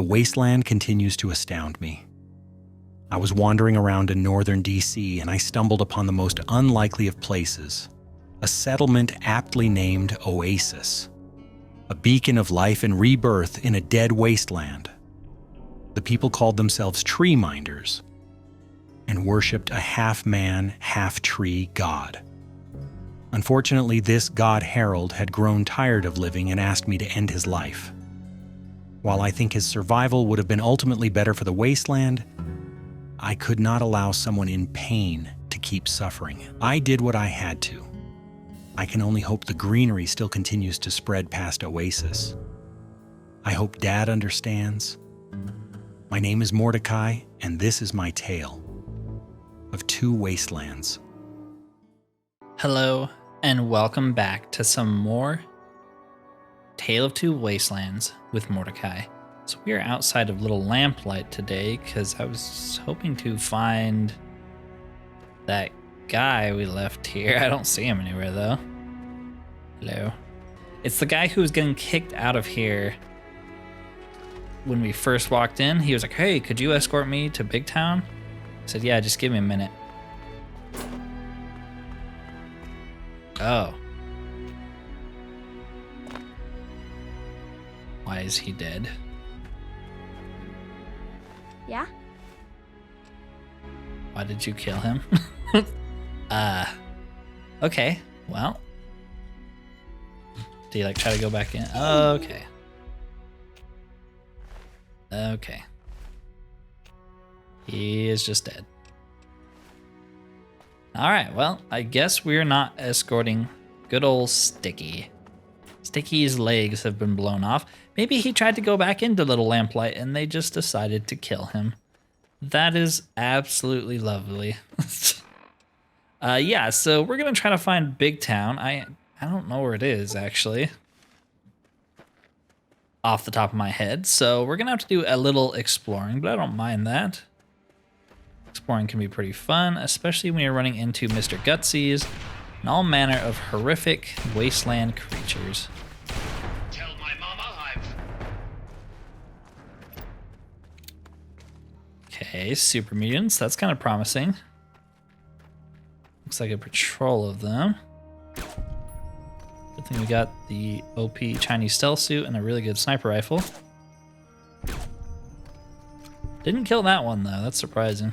The wasteland continues to astound me. I was wandering around in northern DC and I stumbled upon the most unlikely of places, a settlement aptly named Oasis, a beacon of life and rebirth in a dead wasteland. The people called themselves tree minders and worshipped a half-man, half-tree god. Unfortunately, this god herald had grown tired of living and asked me to end his life. While I think his survival would have been ultimately better for the wasteland, I could not allow someone in pain to keep suffering. I did what I had to. I can only hope the greenery still continues to spread past Oasis. I hope Dad understands. My name is Mordecai, and this is my tale of two wastelands. Hello, and welcome back to some more Tale of Two Wastelands with Mordecai. So we are outside of Little Lamplight today because I was hoping to find that guy we left here. I don't see him anywhere though. Hello. It's the guy who was getting kicked out of here when we first walked in. He was like, hey, could you escort me to Big Town? I said, yeah, just give me a minute. Oh. Why is he dead? Yeah? Why did you kill him? Okay, well. Do you try to go back in? Okay. Okay. He is just dead. Alright, well, I guess we're not escorting good old Sticky. Sticky's legs have been blown off. Maybe he tried to go back into Little Lamplight and they just decided to kill him. That is absolutely lovely. Yeah, so we're gonna try to find Big Town. I don't know where it is, actually. Off the top of my head. So we're gonna have to do a little exploring, but I don't mind that. Exploring can be pretty fun, especially when you're running into Mr. Gutsy's and all manner of horrific wasteland creatures. Tell my mama Okay, super mutants. That's kind of promising. Looks like a patrol of them. Good thing we got the OP Chinese stealth suit and a really good sniper rifle. Didn't kill that one though, that's surprising.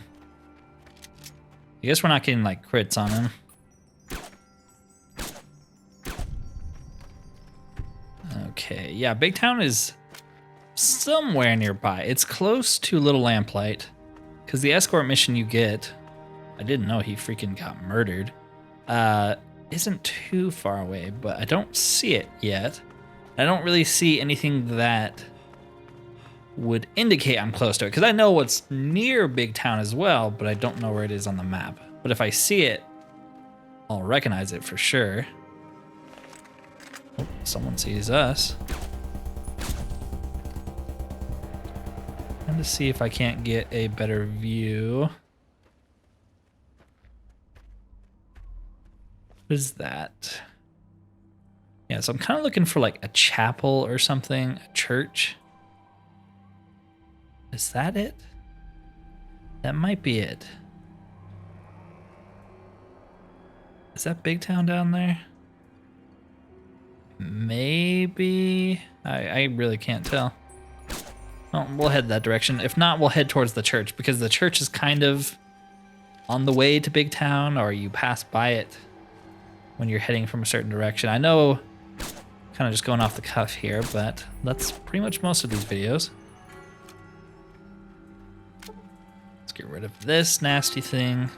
I guess we're not getting crits on him. Okay, yeah, Big Town is somewhere nearby. It's close to Little Lamplight, because the escort mission you get, I didn't know he freaking got murdered, isn't too far away, but I don't see it yet. I don't really see anything that would indicate I'm close to it, because I know what's near Big Town as well, but I don't know where it is on the map. But if I see it, I'll recognize it for sure. Oh, someone sees us. Trying to see if I can't get a better view. What is that? Yeah, so I'm kind of looking for a chapel or something, a church. Is that it? That might be it. Is that Big Town down there? Maybe. I really can't tell. Well, we'll head that direction. If not, we'll head towards the church, because the church is kind of on the way to Big Town, or you pass by it when you're heading from a certain direction. I know, kind of just going off the cuff here, but that's pretty much most of these videos. Let's get rid of this nasty thing.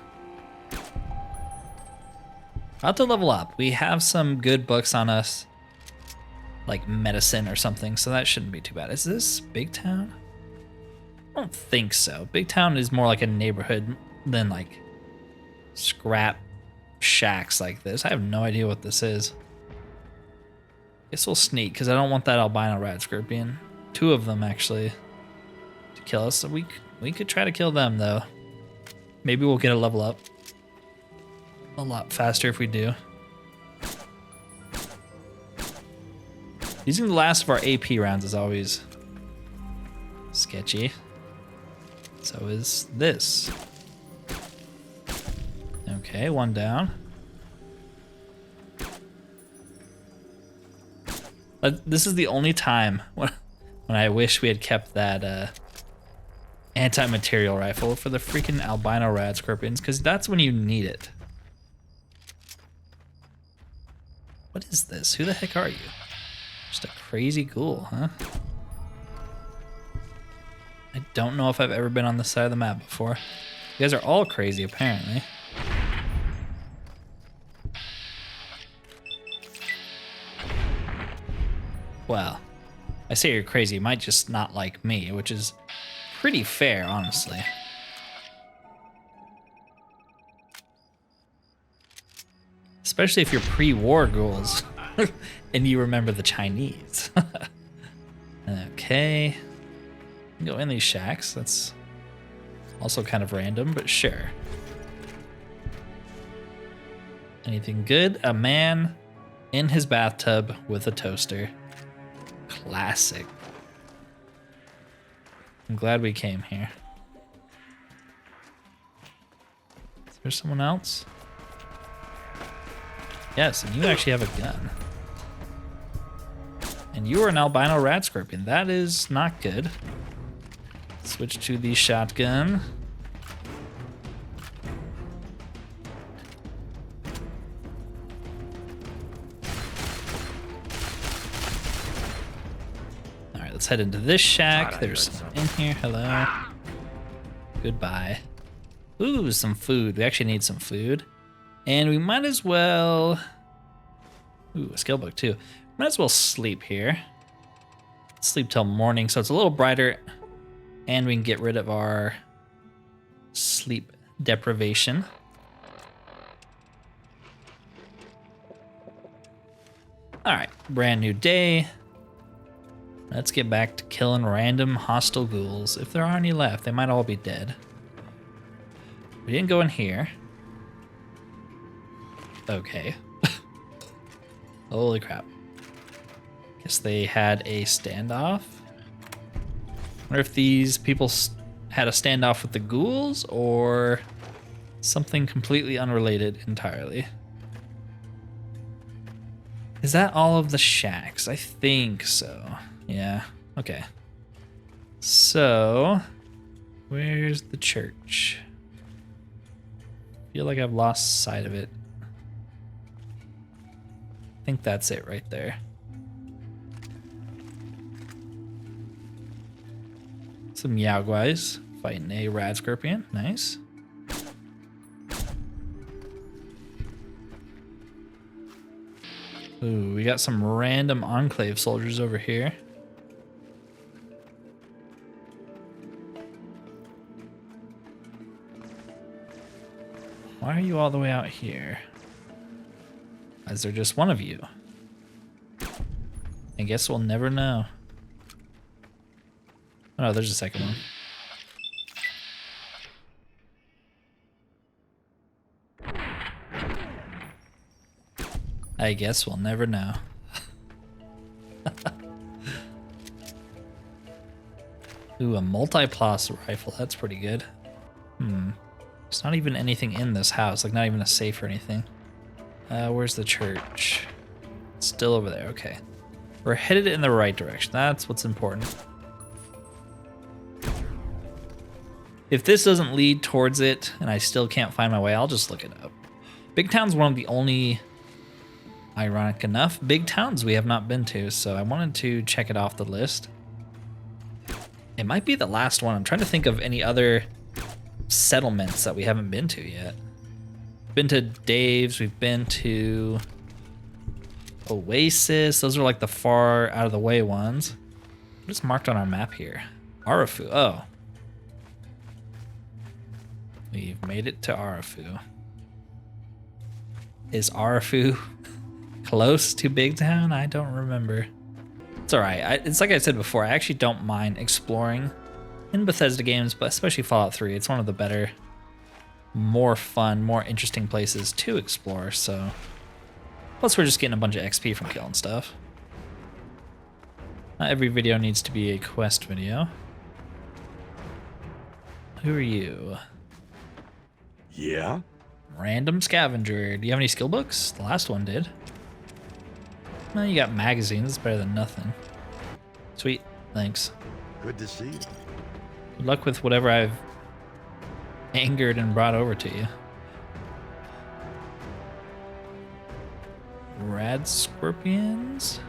About to level up. We have some good books on us, like medicine or something, so that shouldn't be too bad. Is this Big Town? I don't think so. Big Town is more like a neighborhood than scrap shacks like this. I have no idea what this is. Guess we'll sneak, because I don't want that albino rat scorpion. Two of them, actually, to kill us. So we could try to kill them, though. Maybe we'll get a level up a lot faster if we do. Using the last of our AP rounds is always Sketchy. So is this. Okay, one down. This is the only time when I wish we had kept that anti-material rifle for the freaking albino rad scorpions, because that's when you need it. What is this? Who the heck are you? Just a crazy ghoul, huh? I don't know if I've ever been on this side of the map before. You guys are all crazy, apparently. Well, I say you're crazy, you might just not like me, which is pretty fair, honestly. Especially if you're pre-war ghouls and you remember the Chinese. Okay. Go in these shacks. That's also kind of random, but sure. Anything good? A man in his bathtub with a toaster. Classic. I'm glad we came here. Is there someone else? Yes, and you actually have a gun. And you are an albino rat scorpion. That is not good. Switch to the shotgun. Alright, let's head into this shack. There's someone in here. Hello. Goodbye. Ooh, some food. We actually need some food. And we might as well... Ooh, a skill book too. Might as well sleep here. Sleep till morning so it's a little brighter. And we can get rid of our sleep deprivation. Alright, brand new day. Let's get back to killing random hostile ghouls. If there are any left, they might all be dead. We didn't go in here. Okay. Holy crap. Guess they had a standoff. Wonder if these people had a standoff with the ghouls or something completely unrelated entirely. Is that all of the shacks? I think so. Yeah, okay. So, where's the church? I feel like I've lost sight of it. I think that's it right there. Some Yaoguais fighting a rad scorpion. Nice. Ooh, we got some random Enclave soldiers over here. Why are you all the way out here? Is there just one of you? I guess we'll never know. Oh, no, there's a second one. I guess we'll never know. Ooh, a multi-plas rifle. That's pretty good. There's not even anything in this house. Like, not even a safe or anything. Where's the church? Still over there. Okay. We're headed in the right direction. That's what's important. If this doesn't lead towards it and I still can't find my way, I'll just look it up. Big Town's one of the only, ironic enough, big towns we have not been to, so I wanted to check it off the list. It might be the last one. I'm trying to think of any other settlements that we haven't been to yet. Been to Dave's, we've been to Oasis. Those are like the far out of the way ones. What is marked on our map here? Arafu. Oh. We've made it to Arafu. Is Arafu close to Big Town? I don't remember. It's alright. It's like I said before, I actually don't mind exploring in Bethesda games, but especially Fallout 3. It's one of the better, more fun, more interesting places to explore, so... Plus we're just getting a bunch of XP from killing stuff. Not every video needs to be a quest video. Who are you? Yeah? Random scavenger. Do you have any skill books? The last one did. Well, you got magazines. It's better than nothing. Sweet. Thanks. Good to see you. Good luck with whatever I've angered and brought over to you. Rad scorpions.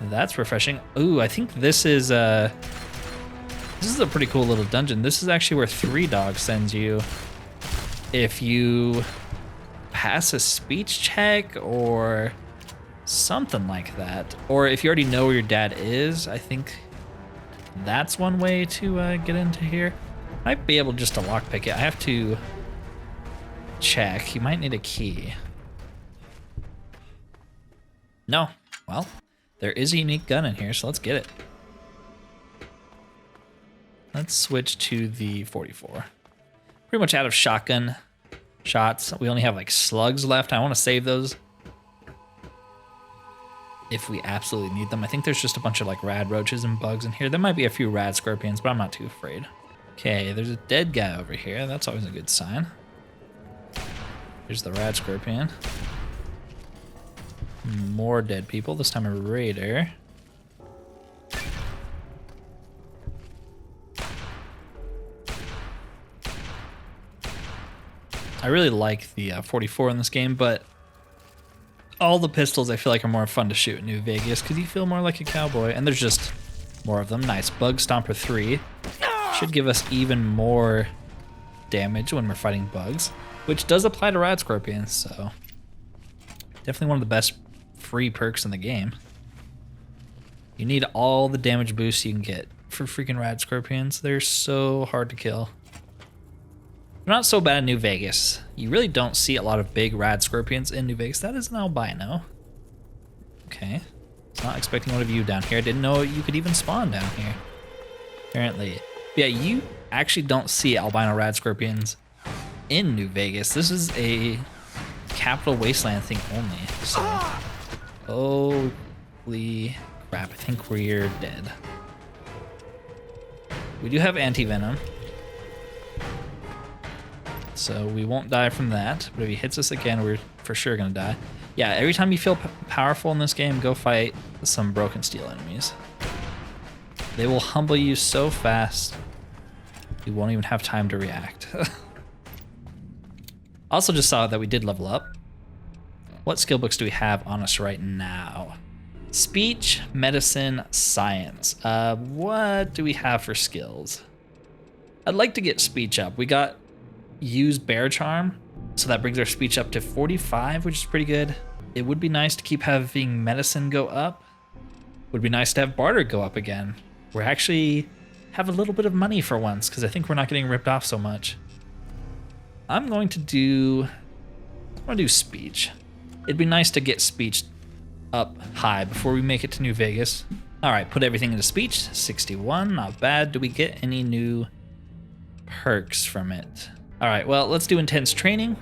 That's refreshing. Ooh, I think this is a pretty cool little dungeon. This is actually where 3 Dogs sends you if you pass a speech check or something like that. Or if you already know where your dad is, I think that's one way to get into here. Might be able just to lockpick it. I have to check. You might need a key. No. Well, there is a unique gun in here, so let's get it. Let's switch to the 44. Pretty much out of shotgun shots. We only have like slugs left. I want to save those if we absolutely need them. I think there's just a bunch of like rad roaches and bugs in here. There might be a few rad scorpions, but I'm not too afraid. Okay, there's a dead guy over here. That's always a good sign. Here's the rad scorpion. More dead people, this time a raider. I really like the 44 in this game, but all the pistols I feel like are more fun to shoot in New Vegas because you feel more like a cowboy, and there's just more of them. Nice. Bug Stomper 3 should give us even more damage when we're fighting bugs, which does apply to rad scorpions, so definitely one of the best free perks in the game. You need all the damage boosts you can get for freaking rad scorpions. They're so hard to kill. They're not so bad in New Vegas. You really don't see a lot of big rad scorpions in New Vegas. That is an albino. Okay. I was not expecting one of you down here. I didn't know you could even spawn down here. Apparently. Yeah, you actually don't see albino rad scorpions in New Vegas. This is a Capital Wasteland thing only. So, holy crap, I think we're dead. We do have anti-venom, so we won't die from that, but if he hits us again, we're for sure gonna die. Yeah, every time you feel powerful in this game, go fight some broken steel enemies. They will humble you so fast, you won't even have time to react. Also just saw that we did level up. What skill books do we have on us right now? Speech, medicine, science. What do we have for skills? I'd like to get speech up. We got use bear charm, so that brings our speech up to 45, which is pretty good. It would be nice to keep having medicine go up. Would be nice to have barter go up again. We're actually have a little bit of money for once, because I think we're not getting ripped off so much. I'm going to do speech. It'd be nice to get speech up high before we make it to New Vegas. All right, put everything into speech. 61, not bad. Do we get any new perks from it? All right, well, let's do intense training.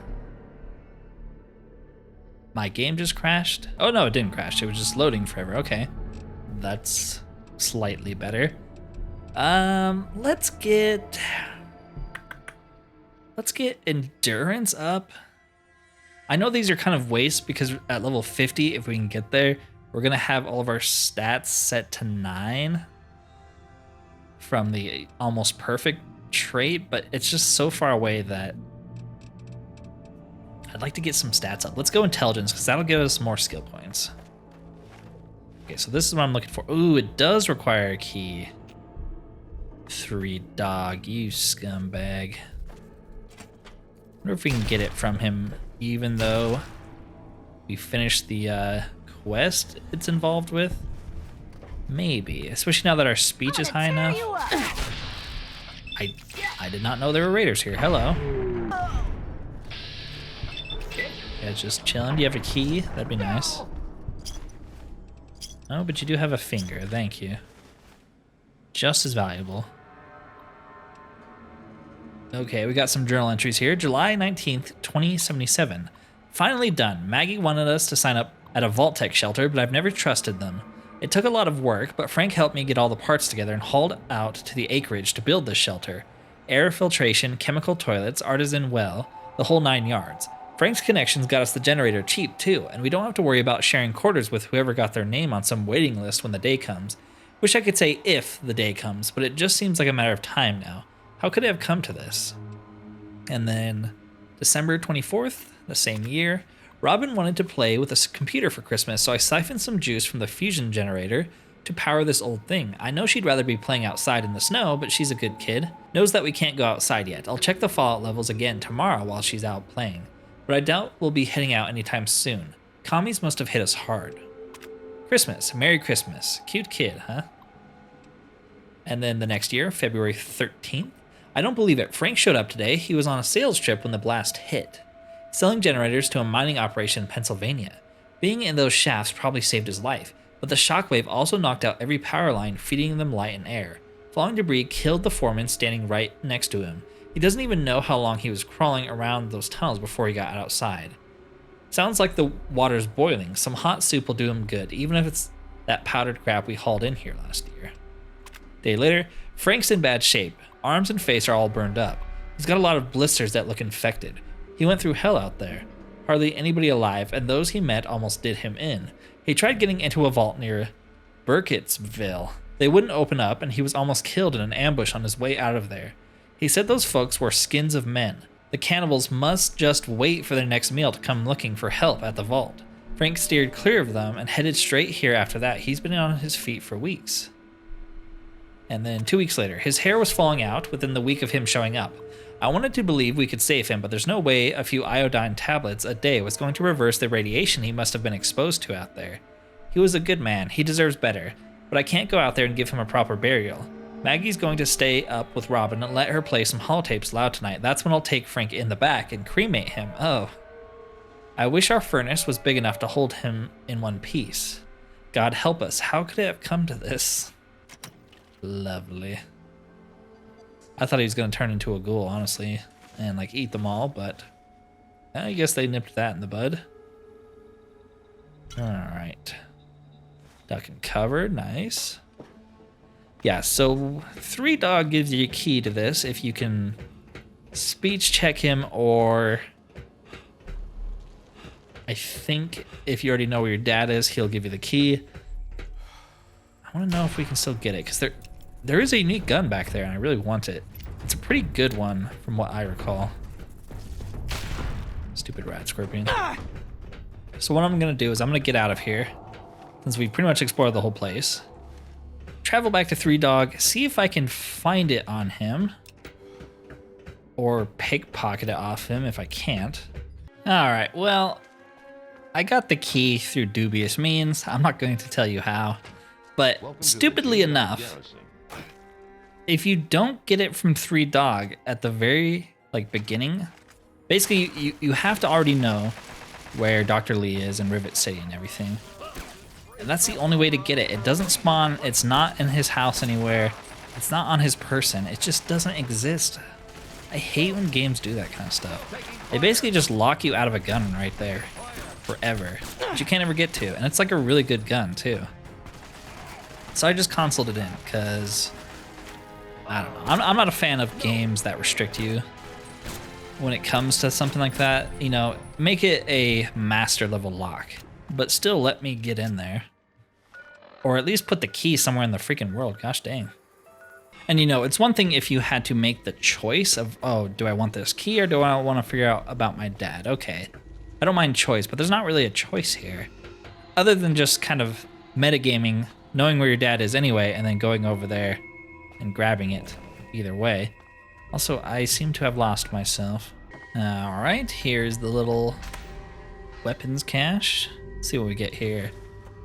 My game just crashed. Oh no, it didn't crash. It was just loading forever. Okay, that's slightly better. Let's get endurance up. I know these are kind of waste because at level 50, if we can get there, we're gonna have all of our stats set to 9 from the almost perfect trait, but it's just so far away that I'd like to get some stats up. Let's go intelligence, because that'll give us more skill points. Okay, so this is what I'm looking for. Ooh, it does require a key. 3 Dog, you scumbag. Wonder if we can get it from him, even though we finished the quest it's involved with. Maybe, especially now that our speech is high enough. I did not know there were raiders here. Hello. Yeah, just chilling. Do you have a key? That'd be nice. Oh, but you do have a finger. Thank you. Just as valuable. Okay, we got some journal entries here. July 19th, 2077. Finally done. Maggie wanted us to sign up at a Vault-Tec shelter, but I've never trusted them. It took a lot of work, but Frank helped me get all the parts together and hauled out to the acreage to build this shelter. Air filtration, chemical toilets, artisan well, the whole 9 yards. Frank's connections got us the generator cheap too, and we don't have to worry about sharing quarters with whoever got their name on some waiting list when the day comes. Wish I could say if the day comes, but it just seems like a matter of time now. How could it have come to this? And then December 24th, the same year, Robin wanted to play with a computer for Christmas, so I siphoned some juice from the fusion generator to power this old thing. I know she'd rather be playing outside in the snow, but she's a good kid. Knows that we can't go outside yet. I'll check the fallout levels again tomorrow while she's out playing, but I doubt we'll be heading out anytime soon. Commies must have hit us hard. Christmas, Merry Christmas. Cute kid, huh? And then the next year, February 13th, I don't believe it, Frank showed up today. He was on a sales trip when the blast hit, selling generators to a mining operation in Pennsylvania. Being in those shafts probably saved his life, but the shockwave also knocked out every power line, feeding them light and air. Falling debris killed the foreman standing right next to him. He doesn't even know how long he was crawling around those tunnels before he got outside. Sounds like the water's boiling. Some hot soup will do him good, even if it's that powdered crap we hauled in here last year. Day later, Frank's in bad shape. Arms and face are all burned up. He's got a lot of blisters that look infected. He went through hell out there. Hardly anybody alive, and those he met almost did him in. He tried getting into a vault near Burkittsville. They wouldn't open up, and he was almost killed in an ambush on his way out of there. He said those folks were skins of men. The cannibals must just wait for their next meal to come looking for help at the vault. Frank steered clear of them and headed straight here after that. He's been on his feet for weeks. And then 2 weeks later, his hair was falling out within the week of him showing up. I wanted to believe we could save him, but there's no way a few iodine tablets a day was going to reverse the radiation he must have been exposed to out there. He was a good man. He deserves better. But I can't go out there and give him a proper burial. Maggie's going to stay up with Robin and let her play some holotapes loud tonight. That's when I'll take Frank in the back and cremate him. Oh. I wish our furnace was big enough to hold him in one piece. God help us. How could it have come to this? Lovely. I thought he was going to turn into a ghoul, honestly, and like eat them all, but I guess they nipped that in the bud. All right. Duck and cover, nice. Yeah, so 3 Dog gives you a key to this if you can speech check him, or I think if you already know where your dad is, he'll give you the key. I want to know if we can still get it, because there is a unique gun back there, and I really want it. It's a pretty good one, from what I recall. Stupid rat scorpion. So what I'm going to do is I'm going to get out of here, since we pretty much explored the whole place. Travel back to 3 Dog, see if I can find it on him, or pickpocket it off him if I can't. All right, well, I got the key through dubious means. I'm not going to tell you how, but stupidly enough, if you don't get it from 3 Dog at the very beginning, basically you have to already know where Dr. Lee is in Rivet City and everything. And that's the only way to get it. It doesn't spawn, it's not in his house anywhere, it's not on his person, it just doesn't exist. I hate when games do that kind of stuff. They basically just lock you out of a gun right there, forever, that you can't ever get to, and it's like a really good gun too. So I just consoled it in, because, I don't know, I'm not a fan of games that restrict you when it comes to something like that. You know, make it a master level lock, but still let me get in there. Or at least put the key somewhere in the freaking world, gosh dang. And you know, it's one thing if you had to make the choice of, oh, do I want this key or do I want to figure out about my dad? Okay, I don't mind choice, but there's not really a choice here. Other than just kind of metagaming, knowing where your dad is anyway, and then going over there and grabbing it either way. Also, I seem to have lost myself. All right, here's the little weapons cache. Let's see what we get here.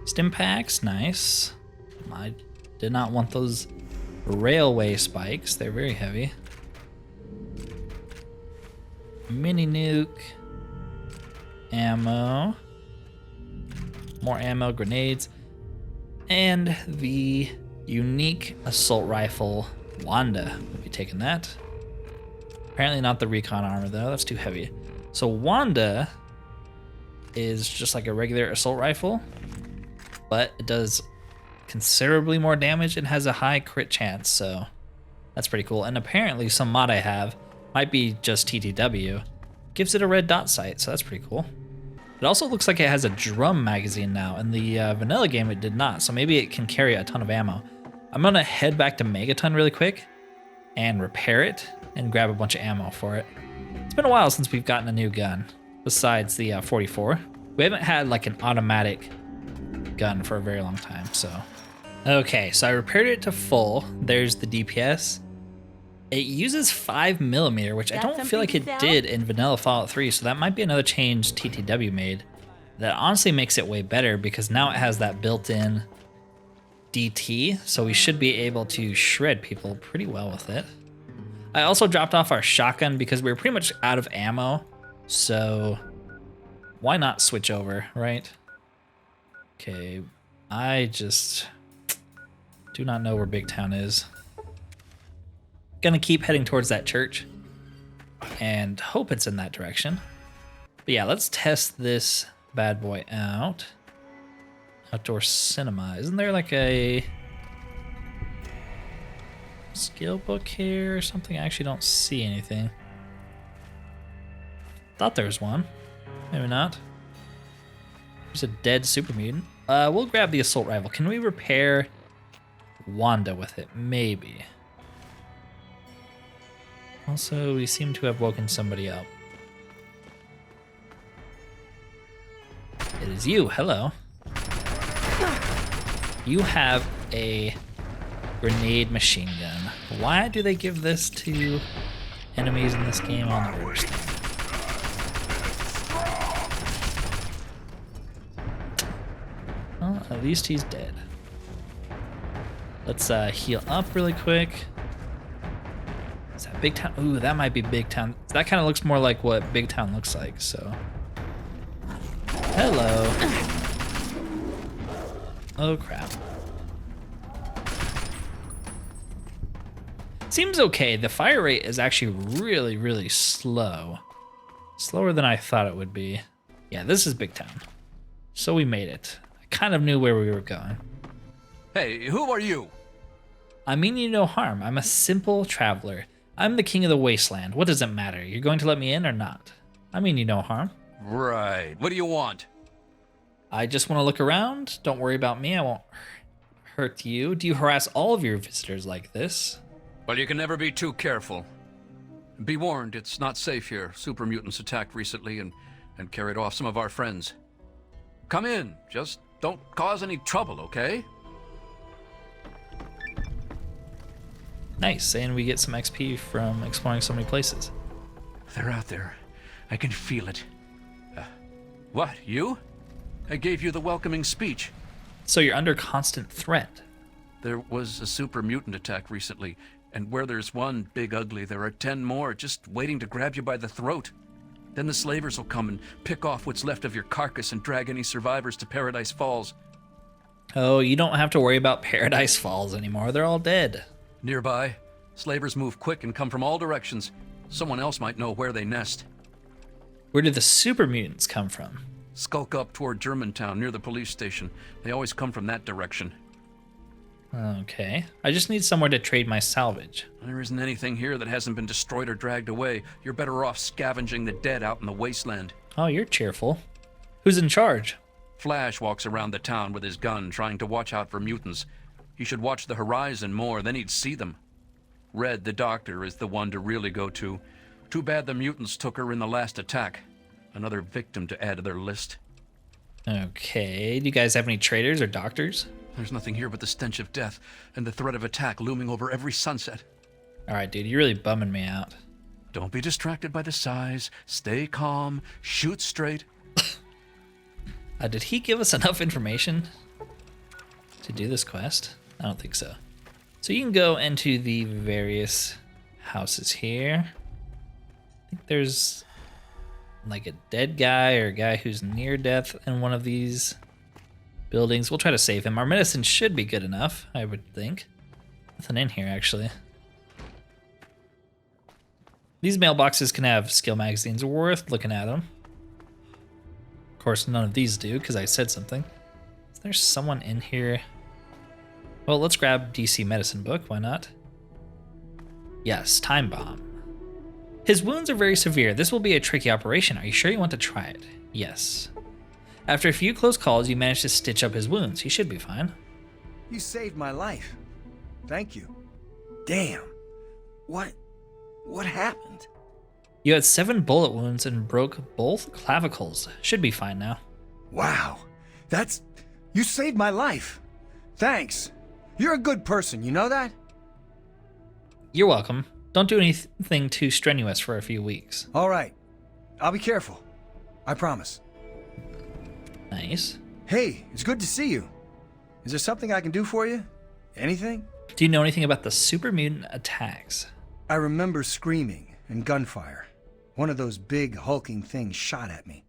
Stim packs, nice. I did not want those railway spikes. They're very heavy. Mini nuke. Ammo. More ammo, grenades. And the unique assault rifle Wanda. We'll be taking that. Apparently not the recon armor though, that's too heavy. So Wanda is just like a regular assault rifle, but it does considerably more damage and has a high crit chance, so that's pretty cool. And apparently some mod I have, might be just TTW, gives it a red dot sight, so that's pretty cool. It also looks like it has a drum magazine now. In the vanilla game it did not, so maybe it can carry a ton of ammo. I'm gonna head back to Megaton really quick and repair it and grab a bunch of ammo for it. It's been a while since we've gotten a new gun, besides the 44. We haven't had like an automatic gun for a very long time, so. Okay, so I repaired it to full. There's the DPS. It uses 5mm, which I don't feel like it did in vanilla Fallout 3, so that might be another change TTW made. That honestly makes it way better because now it has that built-in DT, so we should be able to shred people pretty well with it. I also dropped off our shotgun because we were pretty much out of ammo, so why not switch over, right? Okay, I just do not know where Big Town is. Gonna keep heading towards that church and hope it's in that direction. But yeah, let's test this bad boy out. Outdoor cinema. Isn't there like a skill book here or something? I actually don't see anything. Thought there was one. Maybe not. There's a dead super mutant. We'll grab the assault rifle. Can we repair Wanda with it? Maybe. Also, we seem to have woken somebody up. It is you. Hello. You have a grenade machine gun. Why do they give this to enemies in this game? I'll never understand. Well, at least he's dead. Let's heal up really quick. Is that Big Town? Ooh, that might be Big Town. That kind of looks more like what Big Town looks like, so. Hello. Oh, crap. Seems okay. The fire rate is actually really, really slow. Slower than I thought it would be. Yeah, this is Big Town. So we made it. I kind of knew where we were going. Hey, who are you? I mean you no harm. I'm a simple traveler. I'm the king of the Wasteland. What does it matter? You're going to let me in or not? I mean you no harm. Right. What do you want? I just want to look around. Don't worry about me. I won't hurt you. Do you harass all of your visitors like this? Well, you can never be too careful. Be warned, it's not safe here. Super mutants attacked recently and carried off some of our friends. Come in. Just don't cause any trouble, okay? Nice, and we get some XP from exploring so many places. They're out there. I can feel it. What, you? I gave you the welcoming speech. So you're under constant threat. There was a super mutant attack recently, and where there's one big ugly, there are 10 more just waiting to grab you by the throat. Then the slavers will come and pick off what's left of your carcass and drag any survivors to Paradise Falls. Oh, you don't have to worry about Paradise Falls anymore. They're all dead. Nearby, slavers move quick and come from all directions. Someone else might know where they nest. Where do the super mutants come from? Skulk up toward Germantown near the police station. They always come from that direction. Okay. I just need somewhere to trade my salvage. There isn't anything here that hasn't been destroyed or dragged away. You're better off scavenging the dead out in the wasteland. Oh, you're cheerful. Who's in charge? Flash walks around the town with his gun, trying to watch out for mutants. He should watch the horizon more, then he'd see them. Red, the doctor, is the one to really go to. Too bad the mutants took her in the last attack. Another victim to add to their list. Okay. Do you guys have any traders or doctors? There's nothing here but the stench of death and the threat of attack looming over every sunset. All right, dude. You're really bumming me out. Don't be distracted by the size. Stay calm. Shoot straight. Did he give us enough information to do this quest? I don't think so. So you can go into the various houses here. I think there's like a dead guy or a guy who's near death in one of these buildings. We'll try to save him. Our medicine should be good enough, I would think. Nothing in here, actually. These mailboxes can have skill magazines. Worth looking at them. Of course, none of these do, because I said something. Is there someone in here? Well, let's grab DC medicine book. Why not? Yes, time bomb. His wounds are very severe. This will be a tricky operation. Are you sure you want to try it? Yes. After a few close calls, you managed to stitch up his wounds. He should be fine. You saved my life. Thank you. Damn. What happened? You had 7 bullet wounds and broke both clavicles. Should be fine now. Wow. You saved my life. Thanks. You're a good person, you know that? You're welcome. Don't do anything too strenuous for a few weeks. All right. I'll be careful. I promise. Nice. Hey, it's good to see you. Is there something I can do for you? Anything? Do you know anything about the super mutant attacks? I remember screaming and gunfire. One of those big hulking things shot at me.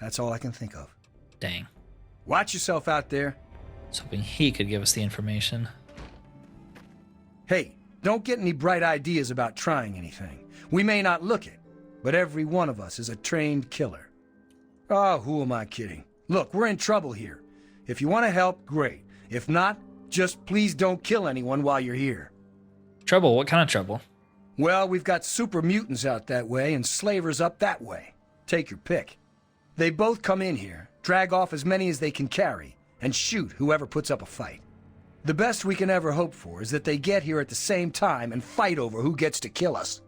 That's all I can think of. Dang. Watch yourself out there. I was hoping he could give us the information. Hey, don't get any bright ideas about trying anything. We may not look it, but every one of us is a trained killer. Oh, who am I kidding? Look, we're in trouble here. If you want to help, great. If not, just please don't kill anyone while you're here. Trouble? What kind of trouble? Well, we've got super mutants out that way and slavers up that way. Take your pick. They both come in here, drag off as many as they can carry, and shoot whoever puts up a fight. The best we can ever hope for is that they get here at the same time and fight over who gets to kill us.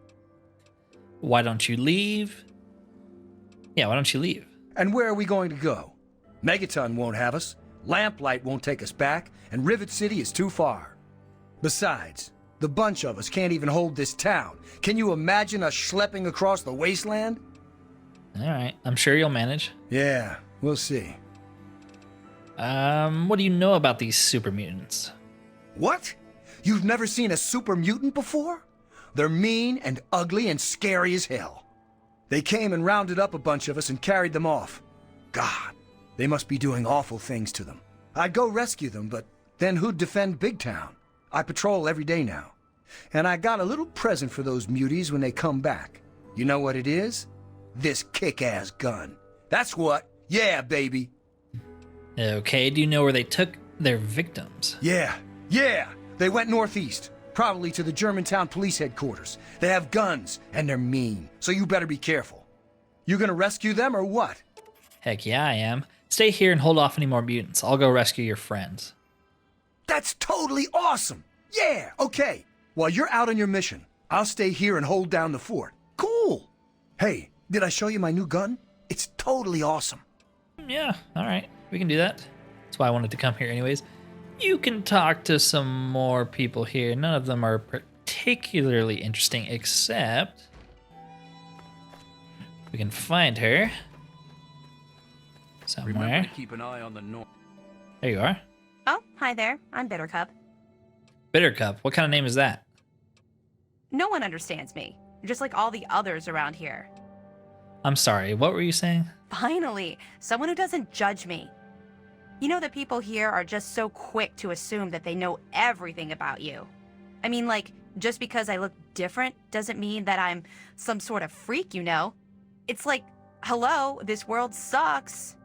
Why don't you leave? Yeah, why don't you leave? And where are we going to go? Megaton won't have us, Lamplight won't take us back, and Rivet City is too far. Besides, the bunch of us can't even hold this town. Can you imagine us schlepping across the wasteland? Alright, I'm sure you'll manage. Yeah, we'll see. What do you know about these super mutants? What? You've never seen a super mutant before? They're mean and ugly and scary as hell. They came and rounded up a bunch of us and carried them off. God, they must be doing awful things to them. I'd go rescue them, but then who'd defend Big Town? I patrol every day now. And I got a little present for those muties when they come back. You know what it is? This kick-ass gun. That's what. Yeah, baby. Okay, do you know where they took their victims? Yeah. They went northeast, probably to the Germantown police headquarters. They have guns, and they're mean, so you better be careful. You gonna rescue them or what? Heck yeah, I am. Stay here and hold off any more mutants. I'll go rescue your friends. That's totally awesome! Yeah, okay. While you're out on your mission, I'll stay here and hold down the fort. Cool! Hey, did I show you my new gun? It's totally awesome. Yeah, alright. We can do that. That's why I wanted to come here anyways. You can talk to some more people here. None of them are particularly interesting, except we can find her somewhere. Remember to keep an eye on the north. There you are. Oh, hi there. I'm Bittercup. Bittercup. What kind of name is that? No one understands me. You're just like all the others around here. I'm sorry. What were you saying? Finally, someone who doesn't judge me. You know that people here are just so quick to assume that they know everything about you. I mean, like, just because I look different doesn't mean that I'm some sort of freak, you know? It's like, hello, this world sucks.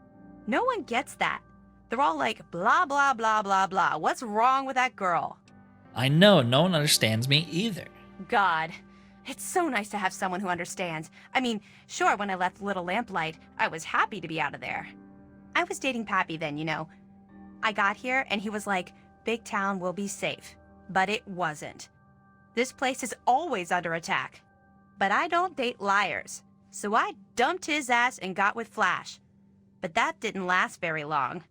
No one gets that. They're all like, blah, blah, blah, blah, blah. What's wrong with that girl? I know. No one understands me either. God, it's so nice to have someone who understands. I mean, sure, when I left Little Lamplight, I was happy to be out of there. I was dating Pappy then, you know. I got here and he was like, Big Town will be safe. But it wasn't. This place is always under attack. But I don't date liars. So I dumped his ass and got with Flash. But that didn't last very long.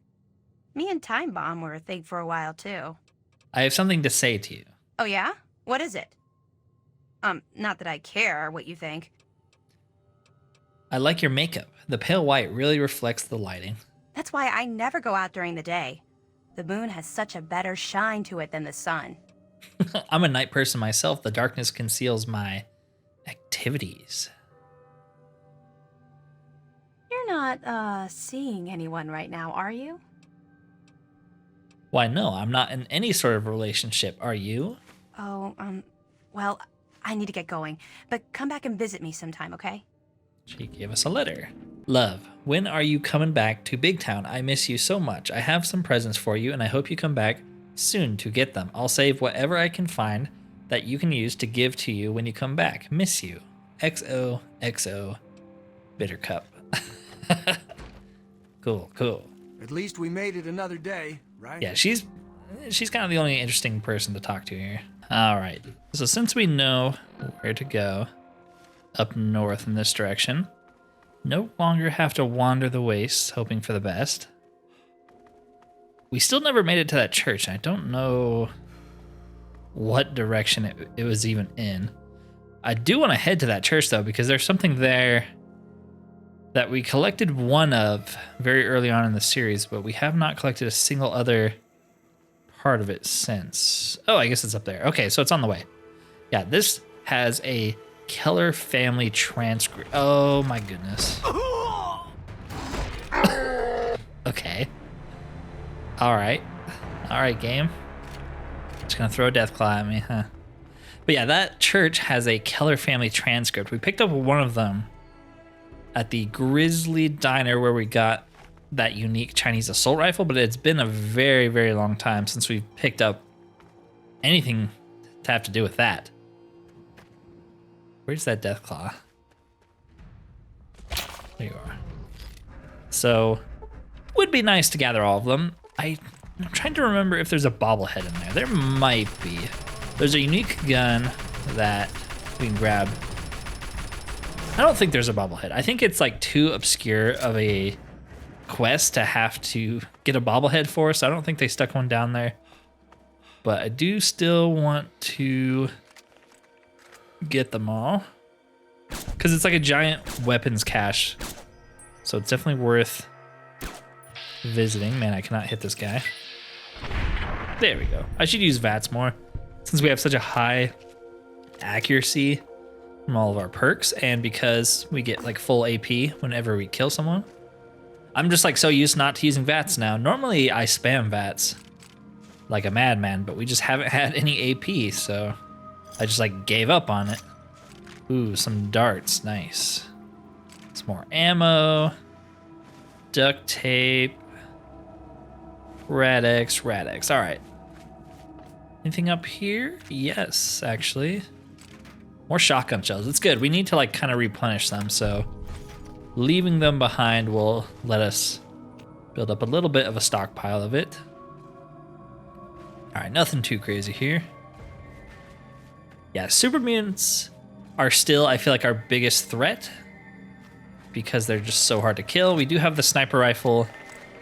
Me and Time Bomb were a thing for a while too. I have something to say to you. Oh yeah? What is it? Not that I care what you think. I like your makeup. The pale white really reflects the lighting. That's why I never go out during the day. The moon has such a better shine to it than the sun. I'm a night person myself. The darkness conceals my activities. You're not, seeing anyone right now, are you? Why, no, I'm not in any sort of relationship. Are you? Oh, well, I need to get going. But come back and visit me sometime, okay? She gave us a letter. Love, when are you coming back to Big Town? I miss you so much. I have some presents for you, and I hope you come back soon to get them. I'll save whatever I can find that you can use to give to you when you come back. Miss you. XOXO Bitter Cup. Cool, cool. At least we made it another day, right? Yeah, she's kind of the only interesting person to talk to here. All right. So since we know where to go up north in this direction, no longer have to wander the wastes hoping for the best. We still never made it to that church. I don't know what direction it was even in. I do want to head to that church though, because there's something there that we collected one of very early on in the series, but we have not collected a single other part of it since. Oh, I guess it's up there. Okay, so it's on the way. Yeah, this has a Keller family transcript. Oh my goodness. Okay. All right, game. Just gonna throw a death claw at me, huh? But yeah, that church has a Keller family transcript. We picked up one of them at the Grizzly Diner where we got that unique Chinese assault rifle, but it's been a very, very long time since we've picked up anything to have to do with that. Where's that death claw? There you are. So, would be nice to gather all of them. I'm trying to remember if there's a bobblehead in there. There might be. There's a unique gun that we can grab. I don't think there's a bobblehead. I think it's like too obscure of a quest to have to get a bobblehead for, so I don't think they stuck one down there. But I do still want to get them all, because it's like a giant weapons cache, so it's definitely worth visiting. Man, I cannot hit this guy. There we go. I should use VATS more, since we have such a high accuracy from all of our perks, and because we get like full AP whenever we kill someone. I'm just like so used not to using VATS now. Normally I spam VATS like a madman, but we just haven't had any AP, so I just like gave up on it. Ooh, some darts, nice. Some more ammo, duct tape, Rad-X. All right. Anything up here? Yes, actually. More shotgun shells. It's good. We need to like kind of replenish them, so leaving them behind will let us build up a little bit of a stockpile of it. All right, nothing too crazy here. Yeah, super mutants are still, I feel like, our biggest threat because they're just so hard to kill. We do have the sniper rifle.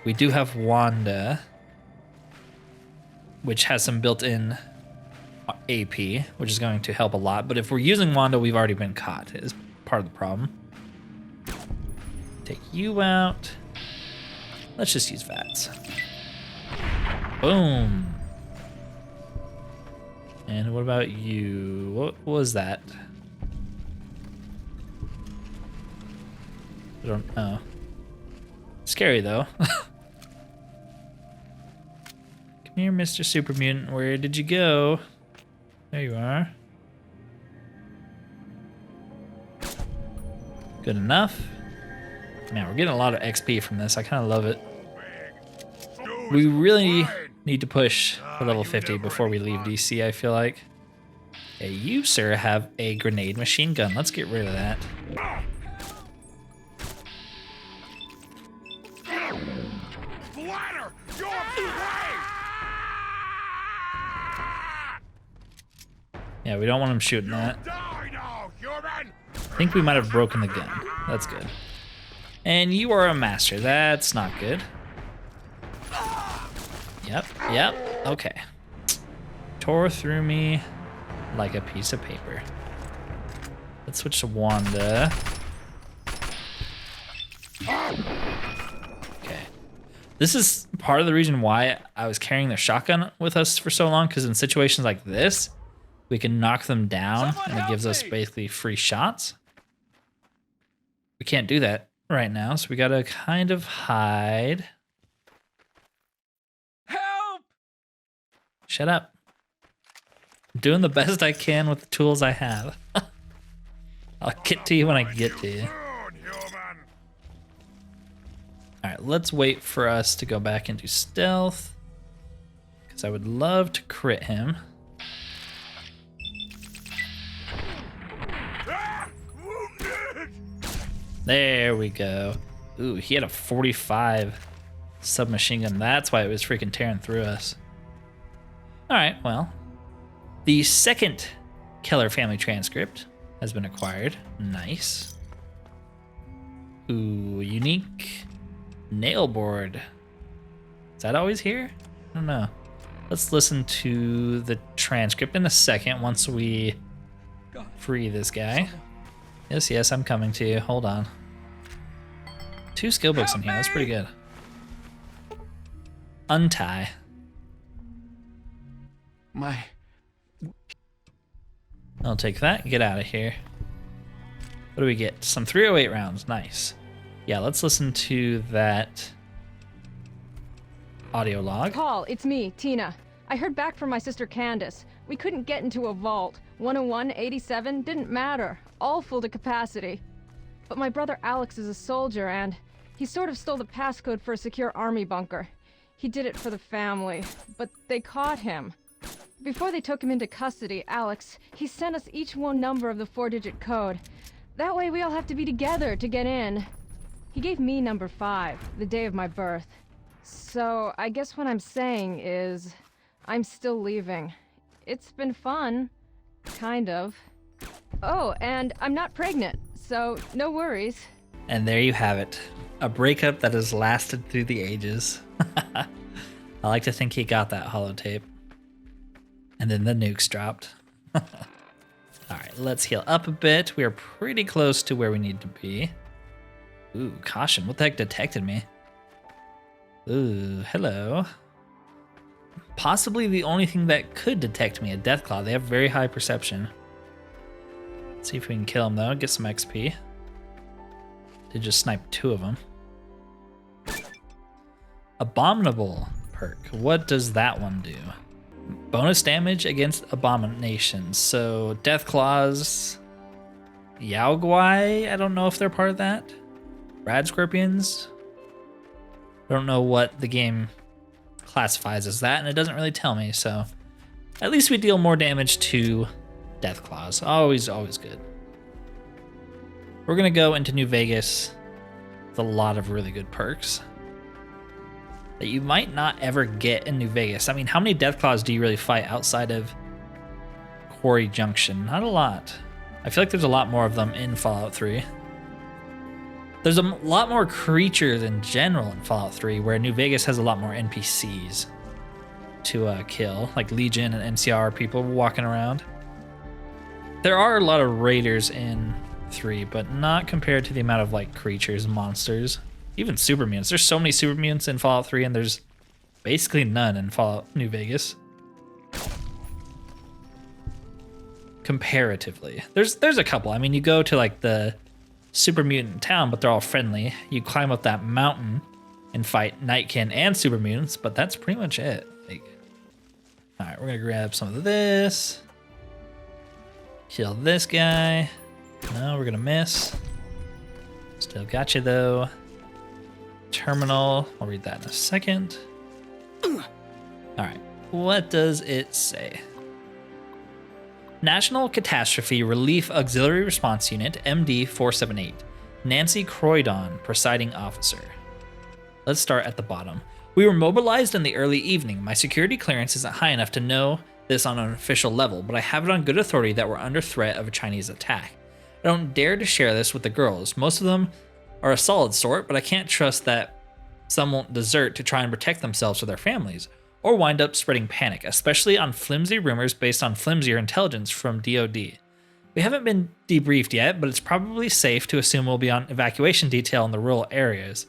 We do have Wanda, which has some built-in AP, which is going to help a lot. But if we're using Wanda, we've already been caught, is part of the problem. Take you out. Let's just use VATS. Boom. And what about you? What was that? I don't know. Scary though. Come here, Mr. Super Mutant. Where did you go? There you are. Good enough. Man, we're getting a lot of XP from this. I kind of love it. We really need to push for level 50 before we leave DC, I feel like. Hey, you, sir, have a grenade machine gun. Let's get rid of that. Yeah, we don't want him shooting that. I think we might have broken the gun. That's good. And you are a master. That's not good. Yep, okay. Tore through me like a piece of paper. Let's switch to Wanda. Okay. This is part of the reason why I was carrying the shotgun with us for so long, because in situations like this, we can knock them down and it gives us basically free shots. We can't do that right now, so we gotta kind of hide. Help! Shut up. I'm doing the best I can with the tools I have. I'll get to you when I get to you. Alright, let's wait for us to go back into stealth, because I would love to crit him. There we go. Ooh, he had a 45 submachine gun. That's why it was freaking tearing through us. All right, well, the second Keller family transcript has been acquired. Nice. Ooh, unique nail board. Is that always here? I don't know. Let's listen to the transcript in a second once we free this guy. Yes, I'm coming to you. Hold on. 2 skill books in here. That's pretty good. Untie. I'll take that. Get out of here. What do we get? Some 308 rounds. Nice. Yeah, let's listen to that audio log. Paul, it's me, Tina. I heard back from my sister Candace. We couldn't get into a vault. 101, 87, didn't matter. All full to capacity. But my brother Alex is a soldier and he sort of stole the passcode for a secure army bunker. He did it for the family, but they caught him. Before they took him into custody, Alex, he sent us each one number of the 4-digit code. That way we all have to be together to get in. He gave me number 5, the day of my birth. So I guess what I'm saying is, I'm still leaving. It's been fun. Kind of. Oh, and I'm not pregnant, so no worries. And there you have it. A breakup that has lasted through the ages. I like to think he got that holotape. And then the nukes dropped. Alright, let's heal up a bit. We are pretty close to where we need to be. Ooh, caution. What the heck detected me? Ooh, hello. Possibly the only thing that could detect me, a Deathclaw. They have very high perception. Let's see if we can kill him though, get some XP. Did just snipe 2 of them. Abominable perk. What does that one do? Bonus damage against abominations. So Deathclaws, Yaoguai, I don't know if they're part of that. Rad Scorpions. I don't know what the game classifies as that, and it doesn't really tell me, so at least we deal more damage to Deathclaws. Always good. We're gonna go into New Vegas with a lot of really good perks that you might not ever get in New Vegas. I mean, how many Deathclaws do you really fight outside of Quarry Junction? Not a lot. I feel like there's a lot more of them in Fallout 3. There's a lot more creatures in general in Fallout 3, where New Vegas has a lot more NPCs to kill, like Legion and NCR people walking around. There are a lot of raiders in 3, but not compared to the amount of like creatures and monsters. Even super mutants. There's so many super mutants in Fallout 3, and there's basically none in Fallout New Vegas. Comparatively. There's a couple. I mean, you go to like the super mutant town, but they're all friendly. You climb up that mountain and fight Nightkin and super mutants, but that's pretty much it. Like, all right, we're gonna grab some of this. Kill this guy. No, we're gonna miss. Still got you though. Terminal. I'll read that in a second. All right, what does it say? National Catastrophe Relief Auxiliary Response Unit, MD 478. Nancy Croydon, presiding officer. Let's start at the bottom. We were mobilized in the early evening. My security clearance isn't high enough to know this on an official level, but I have it on good authority that we're under threat of a Chinese attack. I don't dare to share this with the girls. Most of them are a solid sort, but I can't trust that some won't desert to try and protect themselves or their families, or wind up spreading panic, especially on flimsy rumors based on flimsier intelligence from DoD. We haven't been debriefed yet, but it's probably safe to assume we'll be on evacuation detail in the rural areas.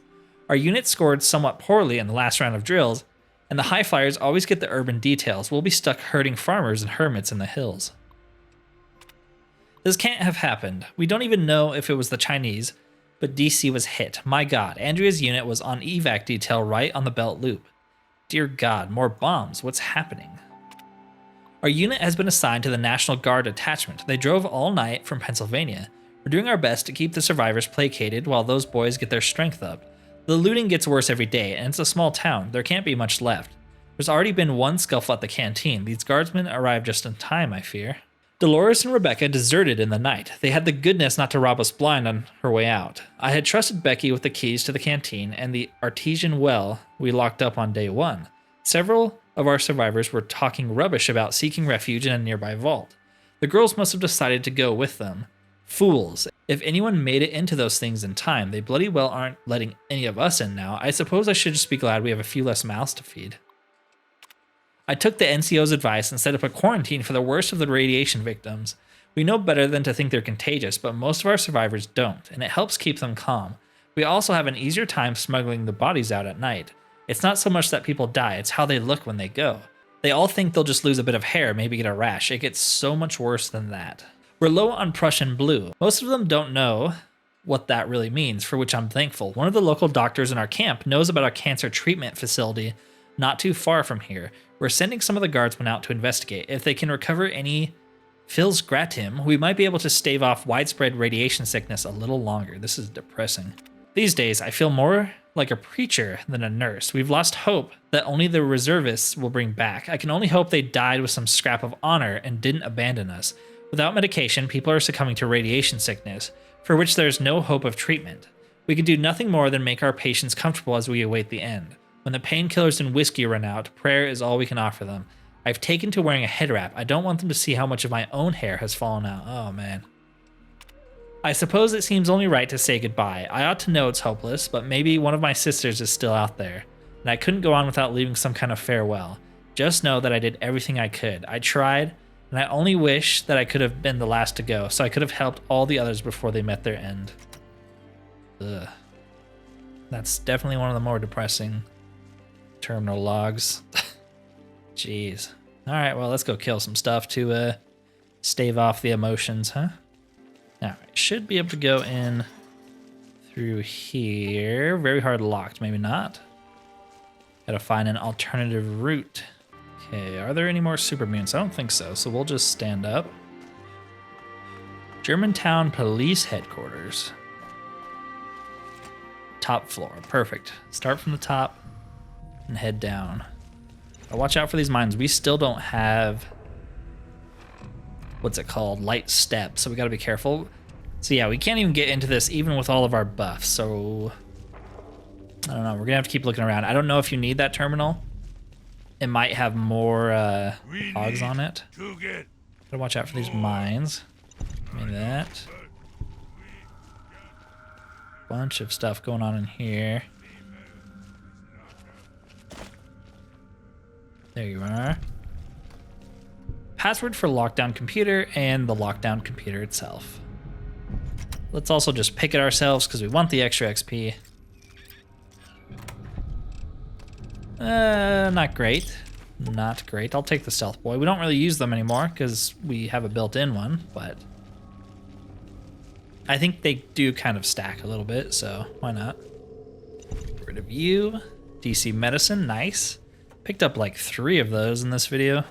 Our unit scored somewhat poorly in the last round of drills, and the high flyers always get the urban details. We'll be stuck herding farmers and hermits in the hills. This can't have happened. We don't even know if it was the Chinese, but DC was hit. My God, Andrea's unit was on evac detail right on the belt loop. Dear God, more bombs. What's happening? Our unit has been assigned to the National Guard detachment. They drove all night from Pennsylvania. We're doing our best to keep the survivors placated while those boys get their strength up. The looting gets worse every day, and it's a small town. There can't be much left. There's already been one scuffle at the canteen. These guardsmen arrived just in time, I fear. Dolores and Rebecca deserted in the night. They had the goodness not to rob us blind on her way out. I had trusted Becky with the keys to the canteen and the artesian well we locked up on day one. Several of our survivors were talking rubbish about seeking refuge in a nearby vault. The girls must have decided to go with them. Fools. If anyone made it into those things in time, they bloody well aren't letting any of us in now. I suppose I should just be glad we have a few less mouths to feed. I took the NCO's advice and set up a quarantine for the worst of the radiation victims. We know better than to think they're contagious, but most of our survivors don't, and it helps keep them calm. We also have an easier time smuggling the bodies out at night. It's not so much that people die, it's how they look when they go. They all think they'll just lose a bit of hair, maybe get a rash. It gets so much worse than that. We're low on Prussian blue. Most of them don't know what that really means, for which I'm thankful. One of the local doctors in our camp knows about a cancer treatment facility not too far from here. We're sending some of the guardsmen out to investigate. If they can recover any Phil's gratim, we might be able to stave off widespread radiation sickness a little longer. This is depressing. These days, I feel more like a preacher than a nurse. We've lost hope that only the reservists will bring back. I can only hope they died with some scrap of honor and didn't abandon us. Without medication, people are succumbing to radiation sickness, for which there is no hope of treatment. We can do nothing more than make our patients comfortable as we await the end. When the painkillers and whiskey run out, prayer is all we can offer them. I've taken to wearing a head wrap. I don't want them to see how much of my own hair has fallen out. Oh, man. I suppose it seems only right to say goodbye. I ought to know it's hopeless, but maybe one of my sisters is still out there, and I couldn't go on without leaving some kind of farewell. Just know that I did everything I could. I tried, and I only wish that I could have been the last to go, so I could have helped all the others before they met their end. Ugh. That's definitely one of the more depressing terminal logs. Jeez. All right, well, let's go kill some stuff to stave off the emotions, huh? All right, should be able to go in through here. Very hard locked, maybe not. Gotta find an alternative route. Okay, are there any more super mutants? I don't think so, so we'll just stand up. Germantown Police Headquarters. Top floor, perfect. Start from the top and head down. Now watch out for these mines. We still don't have, what's it called? Light steps, so we gotta be careful. So yeah, we can't even get into this even with all of our buffs, so I don't know, we're gonna have to keep looking around. I don't know if you need that terminal. It might have more hogs on it. Gotta watch out for these mines. Give me that. Bunch of stuff going on in here. There you are. Password for lockdown computer and the lockdown computer itself. Let's also just pick it ourselves because we want the extra XP. Not great. Not great. I'll take the stealth boy. We don't really use them anymore because we have a built-in one, but I think they do kind of stack a little bit, so why not? Get rid of you. DC medicine, nice. Picked up like 3 of those in this video.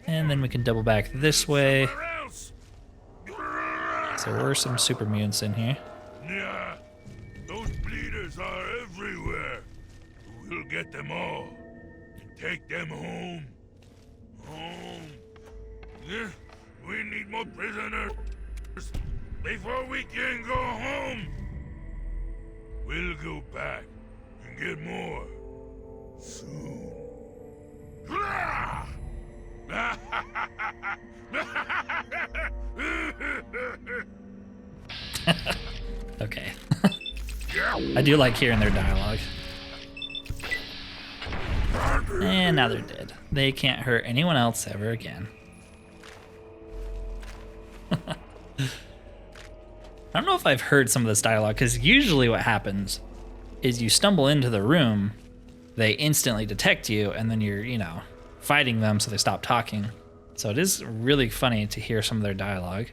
And then we can double back this way. So there were some super mutants in here. Yeah, those bleeders are everywhere. We'll get them all and take them home. Home. Yeah, we need more prisoners before we can go home. We'll go back and get more soon. Okay. I do like hearing their dialogue. And now they're dead. They can't hurt anyone else ever again. I don't know if I've heard some of this dialogue, because usually what happens is you stumble into the room, they instantly detect you, and then you're, fighting them so they stop talking. So it is really funny to hear some of their dialogue.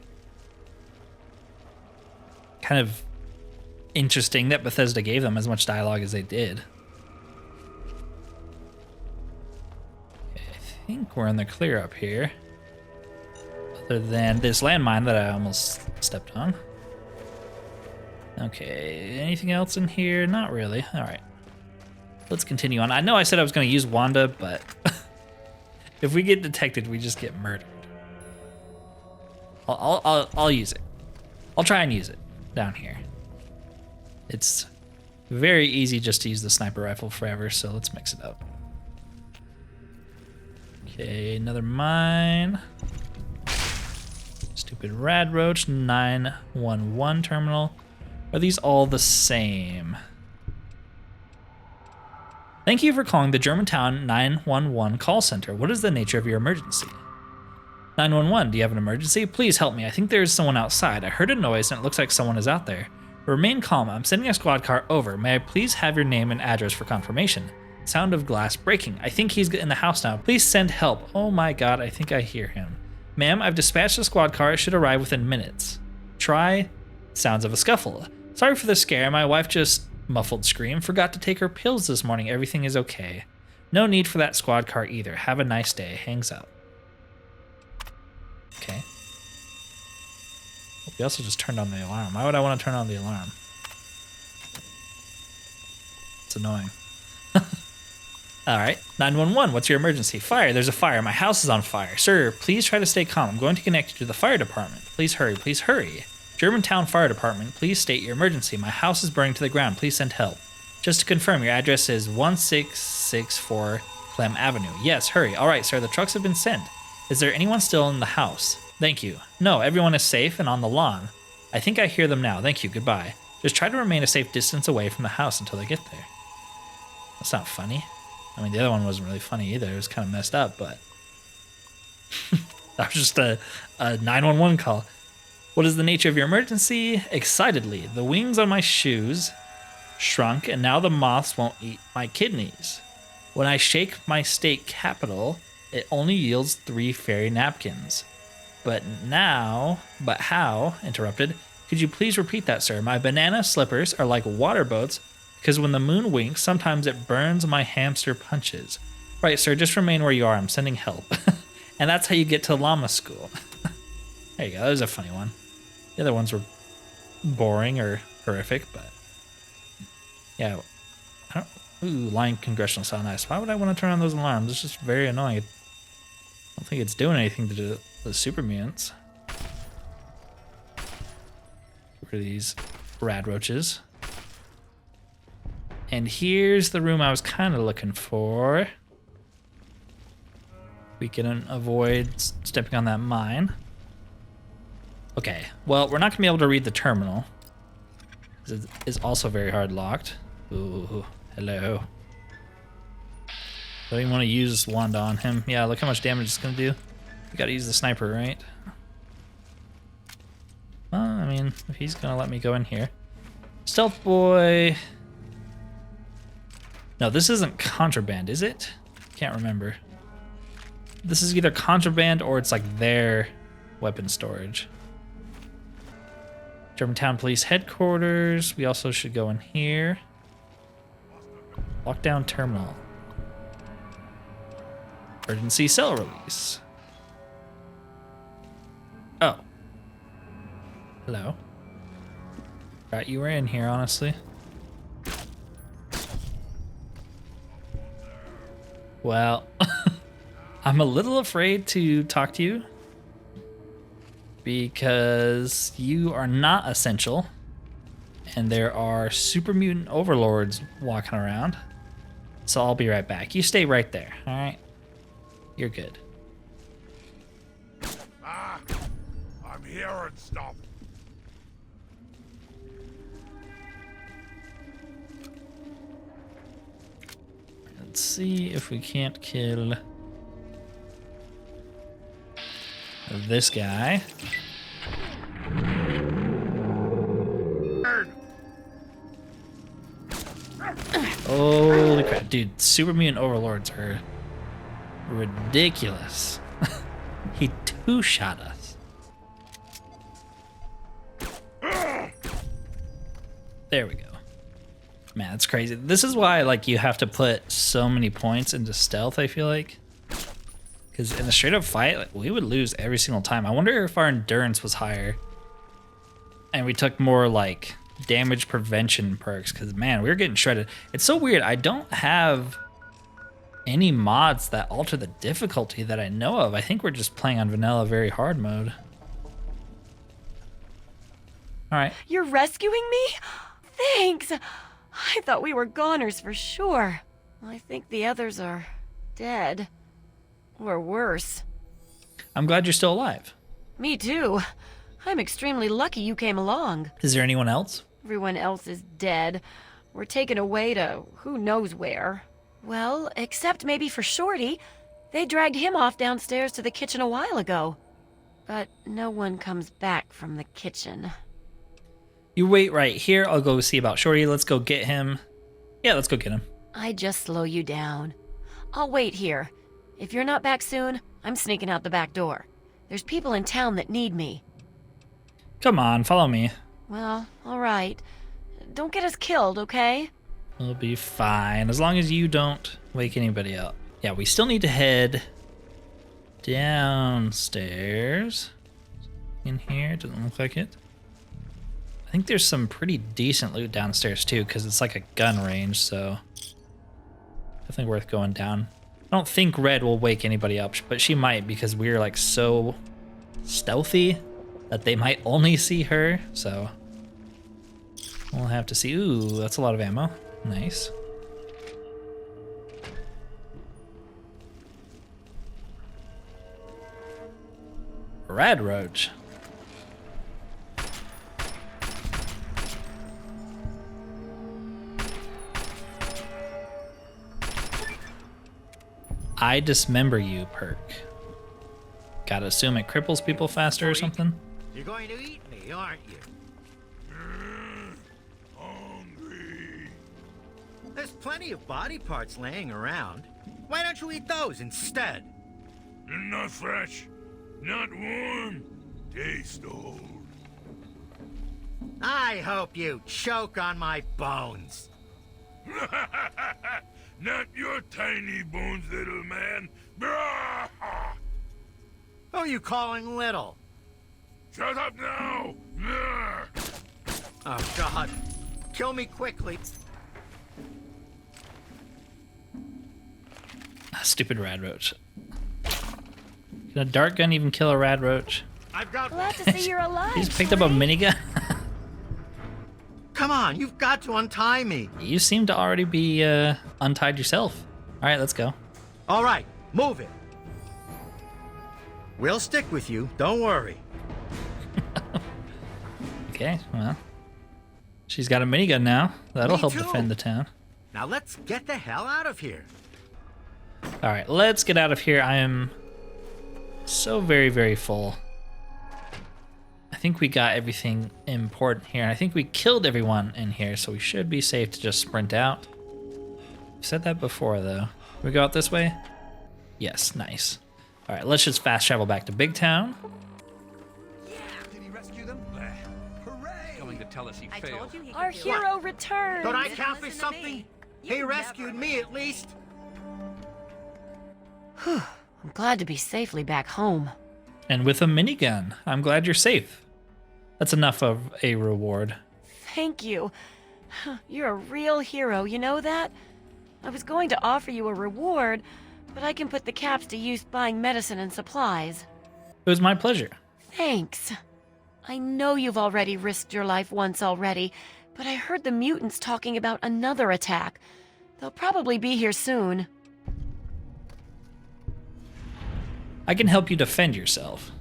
Kind of interesting that Bethesda gave them as much dialogue as they did. Okay, I think we're in the clear up here. Other than this landmine that I almost stepped on. Okay, anything else in here? Not really. All right. let's continue on. I know I said I was going to use Wanda, but if we get detected, we just get murdered. I'll use it. I'll try and use it down here. It's very easy just to use the sniper rifle forever, so let's mix it up. Okay, another mine. Stupid rad roach, 911 terminal. Are these all the same? Thank you for calling the Germantown 911 call center. What is the nature of your emergency? 911, do you have an emergency? Please help me. I think there is someone outside. I heard a noise and it looks like someone is out there. Remain calm. I'm sending a squad car over. May I please have your name and address for confirmation? Sound of glass breaking. I think he's in the house now. Please send help. Oh my god, I think I hear him. Ma'am, I've dispatched a squad car. It should arrive within minutes. Try sounds of a scuffle. Sorry for the scare. My wife just muffled scream. Forgot to take her pills this morning. Everything is okay. No need for that squad car either. Have a nice day. Hangs up. Okay. We also just turned on the alarm. Why would I want to turn on the alarm? It's annoying. All right, 911, what's your emergency? Fire, there's a fire. My house is on fire. Sir, please try to stay calm. I'm going to connect you to the fire department. Please hurry, please hurry. Germantown Fire Department, please state your emergency. My house is burning to the ground. Please send help. Just to confirm, your address is 1664 Clem Avenue. Yes, hurry. All right, sir, the trucks have been sent. Is there anyone still in the house? Thank you. No, everyone is safe and on the lawn. I think I hear them now. Thank you, goodbye. Just try to remain a safe distance away from the house until they get there. That's not funny. I mean, the other one wasn't really funny either. It was kind of messed up, but that was just a 911 call. What is the nature of your emergency? Excitedly, the wings on my shoes shrunk, and now the moths won't eat my kidneys. When I shake my state capital, it only yields 3 fairy napkins. But how, interrupted, could you please repeat that, sir? My banana slippers are like water boats, because when the moon winks, sometimes it burns my hamster punches. Right, sir, just remain where you are. I'm sending help. And that's how you get to llama school. There you go. That was a funny one. The other ones were boring or horrific, but yeah. Line congressional sound nice. Why would I want to turn on those alarms? It's just very annoying. I don't think it's doing anything to the super mutants. Get rid of these rad roaches. And here's the room I was kind of looking for. We can avoid stepping on that mine. Okay, well, we're not going to be able to read the terminal. It is also very hard locked. Ooh, hello. Don't even want to use Wanda on him. Yeah, look how much damage it's going to do. We got to use the sniper, right? Well, I mean, if he's going to let me go in here. Stealth boy. No, this isn't contraband, is it? Can't remember. This is either contraband or it's like their weapon storage. Germantown Police Headquarters. We also should go in here. Lockdown terminal. Emergency cell release. Oh. Hello. Right, you were in here, honestly. Well, I'm a little afraid to talk to you because you are not essential and there are super mutant overlords walking around. So I'll be right back. You stay right there, all right? You're good. I'm hearing stuff. Let's see if we can't kill this guy. Holy crap, dude, super mutant overlords are ridiculous. He two-shot us. There we go. Man, that's crazy. This is why, like, you have to put so many points into stealth, I feel like. Because in a straight-up fight, like, we would lose every single time. I wonder if our endurance was higher and we took more, like, damage prevention perks, because man, we're getting shredded. It's so weird. I don't have any mods that alter the difficulty that I know of. I think we're just playing on vanilla very hard mode. All right. You're rescuing me? Thanks. I thought we were goners for sure. I think the others are dead. Or worse. I'm glad you're still alive. Me too. I'm extremely lucky you came along. Is there anyone else? Everyone else is dead. We're taken away to who knows where. Well, except maybe for Shorty. They dragged him off downstairs to the kitchen a while ago. But no one comes back from the kitchen. You wait right here. I'll go see about Shorty. Let's go get him. Yeah, let's go get him. I just slow you down. I'll wait here. If you're not back soon, I'm sneaking out the back door. There's people in town that need me. Come on, follow me. Well, all right. Don't get us killed, okay? We'll be fine, as long as you don't wake anybody up. Yeah, we still need to head downstairs. In here, doesn't look like it. I think there's some pretty decent loot downstairs too, because it's like a gun range, so definitely worth going down. I don't think Red will wake anybody up, but she might, because we're like so stealthy that they might only see her, so we'll have to see. Ooh, that's a lot of ammo. Nice. Rad Roach. I dismember you perk. Gotta assume it cripples people faster or something. You're going to eat me, aren't you? Hungry. There's plenty of body parts laying around. Why don't you eat those instead? Not fresh. Not warm. Taste old. I hope you choke on my bones. Not your tiny bones, little man. Who are you calling little? Shut up now. Oh, God. Kill me quickly. Stupid Rad Roach. Can a dart gun even kill a Rad Roach? I've got Glad to see you're alive. He's picked up a minigun. Come on, you've got to untie me. You seem to already be untied yourself. All right, let's go. All right, move it. We'll stick with you, don't worry. Okay, well, she's got a minigun now. That'll Me help too. defend the town. Now let's get the hell out of here. All right, let's get out of here. I am so very, very full. I think we got everything important here. And I think we killed everyone in here, so we should be safe to just sprint out. I've said that before, though. Can we go out this way? Yes, nice. All right, let's just fast travel back to Big Town. Did he rescue them? Hooray! Going to tell us he I failed. told you he Our could do it. hero returned. Don't I Listen count for to something? me. He You rescued never me at least. I'm glad to be safely back home. And with a minigun. I'm glad you're safe. That's enough of a reward. Thank you. You're a real hero, you know that? I was going to offer you a reward, but I can put the caps to use buying medicine and supplies. It was my pleasure. Thanks. I know you've already risked your life once already, but I heard the mutants talking about another attack. They'll probably be here soon. I can help you defend yourself.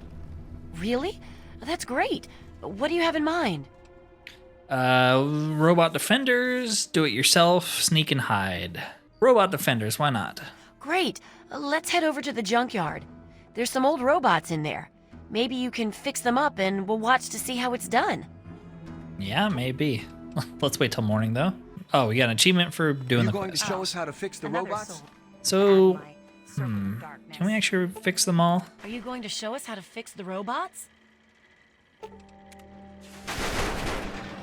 Really? That's great. What do you have in mind? Robot defenders, do it yourself, sneak and hide. Robot defenders, why not? Great. Let's head over to the junkyard. There's some old robots in there. Maybe you can fix them up and we'll watch to see how it's done. Yeah, maybe. Let's wait till morning, though. Oh, we got an achievement for doing You the going to quest. show us how to fix the Another robots? soul. So, Out of my circle of darkness. can we actually fix them all? Are you going to show us how to fix the robots?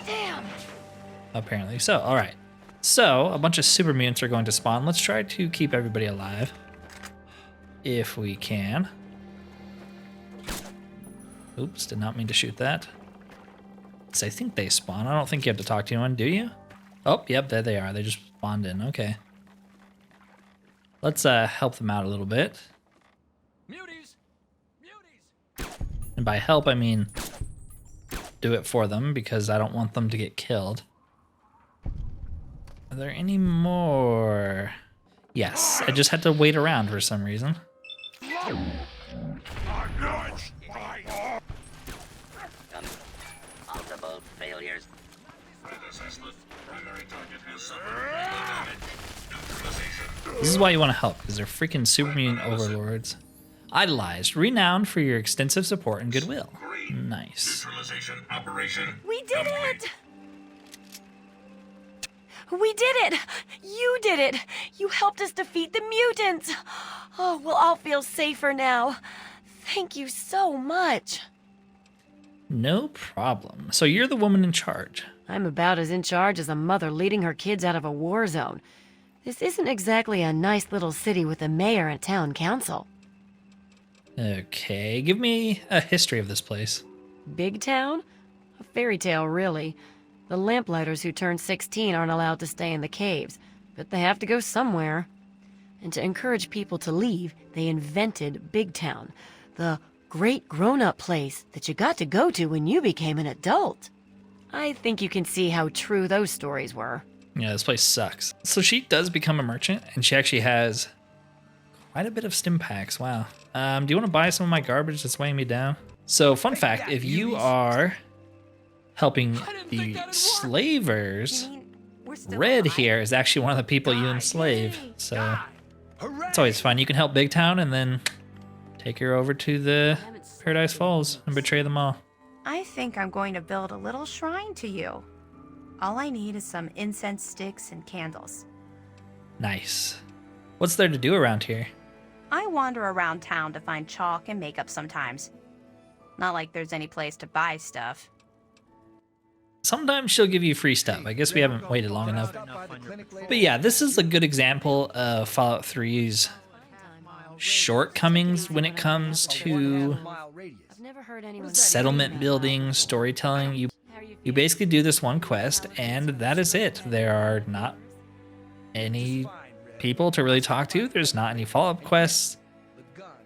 Damn! Apparently so. All right. So, a bunch of super mutants are going to spawn. Let's try to keep everybody alive. If we can. Oops, did not mean to shoot that. I think they spawn. I don't think you have to talk to anyone, do you? Oh, yep, there they are. They just spawned in. Okay. Let's help them out a little bit. Muties! Muties! And by help, I mean do it for them because I don't want them to get killed. Are there any more? Yes, I just had to wait around for some reason. Multiple failures. This is why you want to help, because they're freaking super mutant overlords. Idolized, renowned for your extensive support and goodwill. Nice. We did it! We did it! You did it! You helped us defeat the mutants! Oh, we'll all feel safer now. Thank you so much. No problem. So you're the woman in charge. I'm about as in charge as a mother leading her kids out of a war zone. This isn't exactly a nice little city with a mayor and town council. Okay, give me a history of this place. Big town? A fairy tale, really. The lamplighters who turn 16 aren't allowed to stay in the caves, but they have to go somewhere. And to encourage people to leave, they invented Big Town, the great grown-up place that you got to go to when you became an adult. I think you can see how true those stories were. Yeah, this place sucks. So she does become a merchant, and she actually has quite a bit of stim packs. Wow. Do you want to buy some of my garbage that's weighing me down? So, fun fact, if you are helping the slavers, Red here is actually one of the people you enslave. So, it's always fun. You can help Big Town and then take her over to the Paradise Falls and betray them all. I think I'm going to build a little shrine to you. All I need is some incense sticks and candles. Nice. What's there to do around here? I wander around town to find chalk and makeup sometimes. Not like there's any place to buy stuff. Sometimes she'll give you free stuff. I guess we haven't waited long enough. But yeah, this is a good example of Fallout 3's shortcomings when it comes to settlement building, storytelling. You basically do this one quest, and that is it. There are not any people to really talk to. There's not any follow-up quests.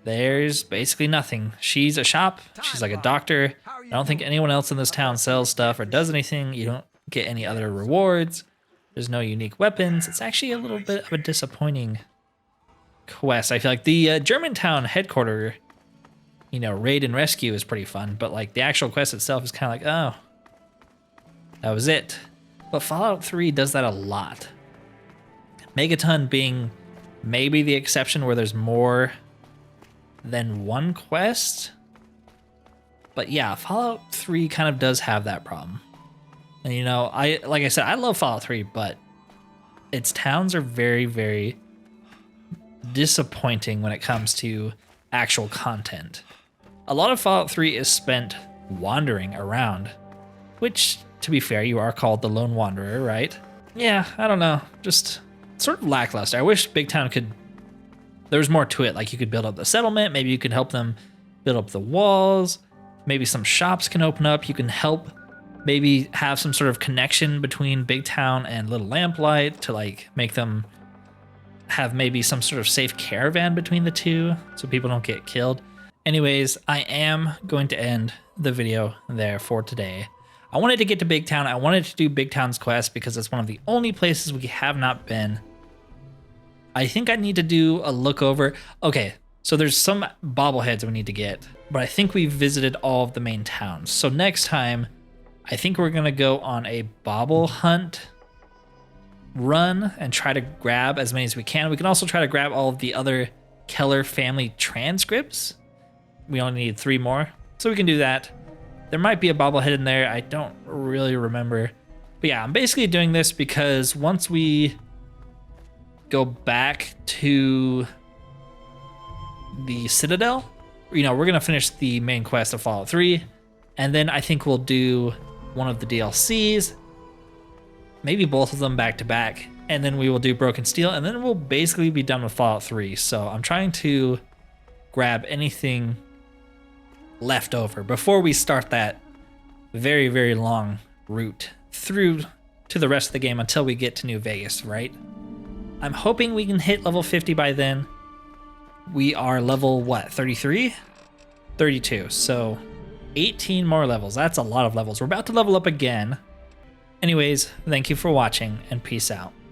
There's basically nothing. She's a shop. She's like a doctor. I don't think anyone else in this town sells stuff or does anything. You don't get any other rewards. There's no unique weapons. It's actually a little bit of a disappointing quest. I feel like the Germantown headquarters, raid and rescue is pretty fun, but like the actual quest itself is kind of like, oh, that was it. But Fallout 3 does that a lot. Megaton being maybe the exception where there's more than one quest. But yeah, Fallout 3 kind of does have that problem. And like I said, I love Fallout 3, but its towns are very, very disappointing when it comes to actual content. A lot of Fallout 3 is spent wandering around, which, to be fair, you are called the Lone Wanderer, right? Yeah, I don't know. Just sort of lackluster. I wish Big Town there was more to it. Like you could build up the settlement. Maybe you could help them build up the walls. Maybe some shops can open up. You can help maybe have some sort of connection between Big Town and Little Lamplight to like make them have maybe some sort of safe caravan between the two so people don't get killed. Anyways, I am going to end the video there for today. I wanted to get to Big Town. I wanted to do Big Town's quest because it's one of the only places we have not been. I think I need to do a look over. Okay, so there's some bobbleheads we need to get, but I think we've visited all of the main towns. So next time, I think we're gonna go on a bobble hunt run and try to grab as many as we can. We can also try to grab all of the other Keller family transcripts. We only need 3 more, so we can do that. There might be a bobblehead in there. I don't really remember. But yeah, I'm basically doing this because once we go back to the Citadel, we're going to finish the main quest of Fallout 3. And then I think we'll do one of the DLCs, maybe both of them back to back. And then we will do Broken Steel. And then we'll basically be done with Fallout 3. So I'm trying to grab anything left over before we start that very, very long route through to the rest of the game until we get to New Vegas, right? I'm hoping we can hit level 50 by then. We are level, what, 33? 32, so 18 more levels. That's a lot of levels. We're about to level up again. Anyways, thank you for watching, and peace out.